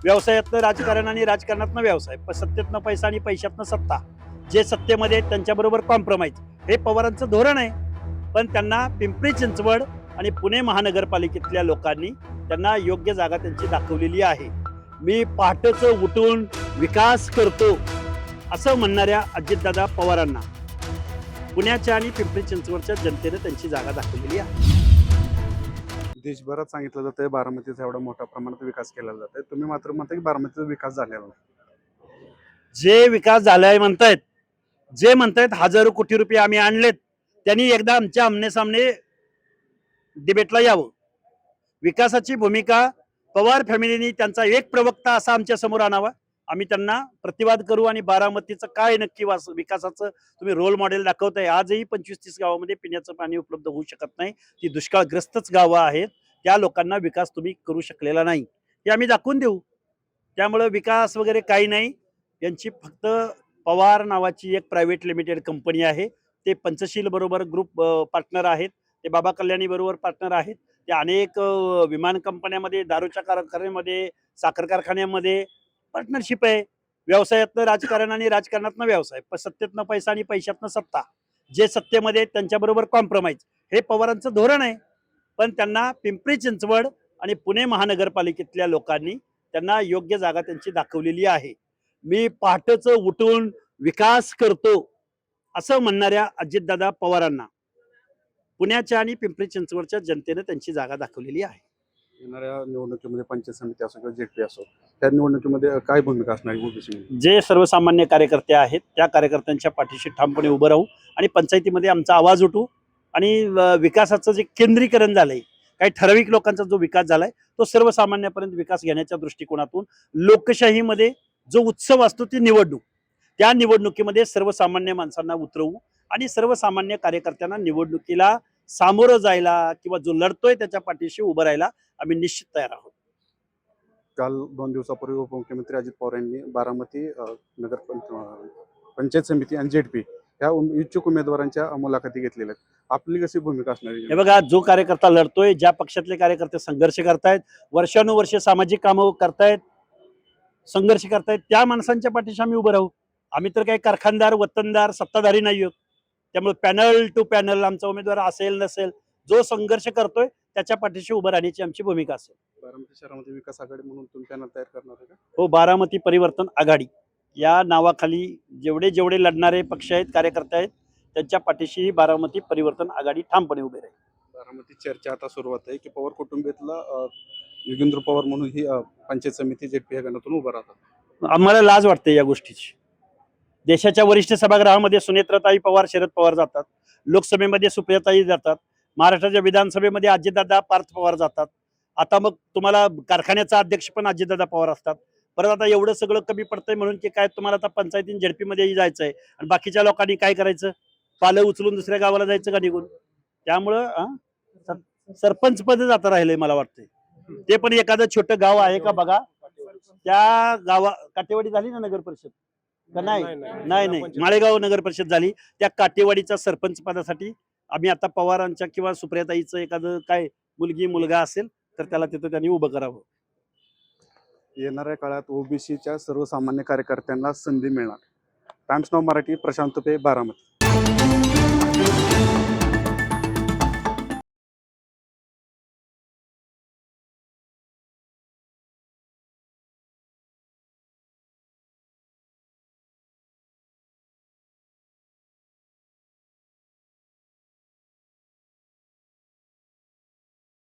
व्यवसायातनं राजकारण आणि राजकारणातनं व्यवसाय, सत्तेतनं पैसा आणि पैशातनं सत्ता. जे सत्तेमध्ये आहेत त्यांच्याबरोबर कॉम्प्रोमाइज, हे पवारांचं धोरण आहे. पण त्यांना पिंपरी चिंचवड आणि पुणे महानगरपालिकेतल्या लोकांनी त्यांना योग्य जागा त्यांची दाखवलेली आहे. मी पहाटेचं उठून विकास करतो असं म्हणणाऱ्या अजितदादा पवारांना पुण्याच्या आणि पिंपरी चिंचवडच्या जनतेने त्यांची जागा दाखवलेली आहे. देशभरात सांगितलं जातं बारामतीचा एवढा मोठ्या प्रमाणात विकास केला जातोय, तुम्ही मात्र म्हणता की बारामतीचा विकास झालेला नाही. जे विकास झालाय म्हणतायत, जे म्हणतायत हजारो कोटी रुपये आम्ही आणलेत, त्यांनी एकदा आमच्या आमने सामने डिबेटला यावं. विकासाची भूमिका पवार फॅमिलीनी त्यांचा एक प्रवक्ता असा आमच्या समोर आणावा. आम्ही त्यांना प्रतिवाद करू आणि बारामतीचं काय नक्की विकासाचं तुम्ही रोल मॉडेल दाखवताय. आजही 25-30 गावामध्ये पिण्याचं पाणी उपलब्ध होऊ शकत नाही. ती दुष्काळग्रस्तच गावं आहेत. त्या लोकांना विकास तुम्ही करू शकलेला नाही, हे आम्ही दाखवून देऊ. त्यामुळे विकास वगैरे काही नाही. यांची फक्त पवार नावाची एक प्रायव्हेट लिमिटेड कंपनी आहे. ते पंचशील बरोबर ग्रुप पार्टनर आहेत. ते बाबा कल्याणी बरोबर पार्टनर आहेत. ते अनेक विमान कंपन्यामध्ये, दारूच्या कारखान्यामध्ये, साखर कारखान्यामध्ये पार्टनरशिप आहे. व्यवसायातनं राजकारण आणि राजकारणातनं व्यवसाय, सत्तेतनं पैसा आणि पैशातनं सत्ता. जे सत्तेमध्ये आहेत त्यांच्याबरोबर कॉम्प्रोमाइज, हे पवारांचं धोरण आहे. पण त्यांना पिंपरी चिंचवड आणि पुणे महानगरपालिकेतल्या लोकांनी त्यांना योग्य जागा त्यांची दाखवलेली आहे. मी पहाटेचं उठून विकास करतो असं म्हणणाऱ्या अजितदादा पवारांना पुण्याच्या आणि पिंपरी चिंचवडच्या जनतेने त्यांची जागा दाखवलेली आहे. येणाऱ्या निवडणुकीमध्ये पंचायत समिती असो किंवा जेटपी असो, त्या निवडणुकीमध्ये काय भूमिका असणार ओबीसी? जे सर्वसामान्य कार्यकर्ते आहेत त्या कार्यकर्त्यांच्या पाठीशी ठामपणे उभं राहू आणि पंचायतीमध्ये आमचा आवाज उठू. आणि विकासाचं जे केंद्रीकरण झालंय, काही ठराविक लोकांचा जो विकास झालाय तो सर्वसामान्यापर्यंत विकास घेण्याच्या दृष्टिकोनातून लोकशाहीमध्ये जो उत्सव असतो ती निवडणूक, त्या निवडणुकीमध्ये सर्वसामान्य माणसांना उतरवू आणि सर्वसामान्य कार्यकर्त्यांना निवडणुकीला सामोरं जायला किंवा जो लढतोय त्याच्या पाठीशी उभं राहायला आम्ही निश्चित तयार आहोत. काल 2 दिवसापूर्वी उपमुख्यमंत्री अजित पवार यांनी बारामती नगर पंचायत समिती आणि जेटपी या इच्छुक उमेदवारांच्या मुलाखती घेतलेल्या आहेत. आपली कशी भूमिका असणार हे बघा, जो कार्यकर्ता लढतोय, ज्या पक्षातले कार्यकर्ते संघर्ष करतायत, वर्षानुवर्ष सामाजिक कामं करतायत, संघर्ष करतायत, त्या माणसांच्या पाठीशी आम्ही उभं राहू. आम्ही तर काही कारखानदार, वतनदार, सत्ताधारी नाही आहोत. त्यामुळे पॅनल टू पॅनल आमचा उमेदवार असेल नसेल, जो संघर्ष करतोय त्याच्या पाठीशी उभं राहण्याची आमची भूमिका असेल. बारामती शहरामध्ये विकास आघाडी म्हणून तुम्ही पॅनल तयार करणार आहे का? हो, बारामती परिवर्तन आघाडी या नावाखाली जेवढे जेवढे लढणारे पक्ष आहेत, कार्यकर्ते आहेत, त्यांच्या पाठीशी बारामती परिवर्तन आघाडी ठामपणे उभे राहील. बारामती चर्चा आता सुरुवात आहे की पवार कुटुंबियातला योगेंद्र पवार म्हणून ही पंचायत समिती जेटपी या गणातून उभं राहतात. आम्हाला लाज वाटते या गोष्टीची. देशाच्या वरिष्ठ सभागृहामध्ये सुनेत्राताई पवार, शरद पवार जातात. लोकसभेमध्ये सुप्रियाताई जातात. महाराष्ट्राच्या विधानसभेमध्ये अजितदादा पार्थ पवार जातात. आता मग तुम्हाला कारखान्याचा अध्यक्ष पण अजितदादा पवार असतात. परत आता एवढं सगळं कमी पडतंय म्हणून की काय तुम्हाला आता पंचायतीन झेडपीमध्येही जायचंय आणि बाकीच्या लोकांनी काय करायचं, पालं उचलून दुसऱ्या गावाला जायचं का निघून. त्यामुळं सरपंच पद जाता राहिलंय मला वाटतंय. ते पण एखादं छोटं गाव आहे का बघा, त्या गावा काटेवाडी झाली ना नगर परिषद का नाही? नाही, माळेगाव नगर परिषद झाली. त्या काटेवाडीच्या सरपंच पदासाठी आम्ही आता पवारांच्या किंवा सुप्रियाताईचं एखादं काय मुलगी मुलगा असेल तर त्याला तिथं त्यांनी उभं करावं. येणाऱ्या काळात ओबीसीच्या सर्वसामान्य कार्यकर्त्यांना संधी मिळणार. टाइम्स नाव मराठी, प्रशांत पे, बारामती.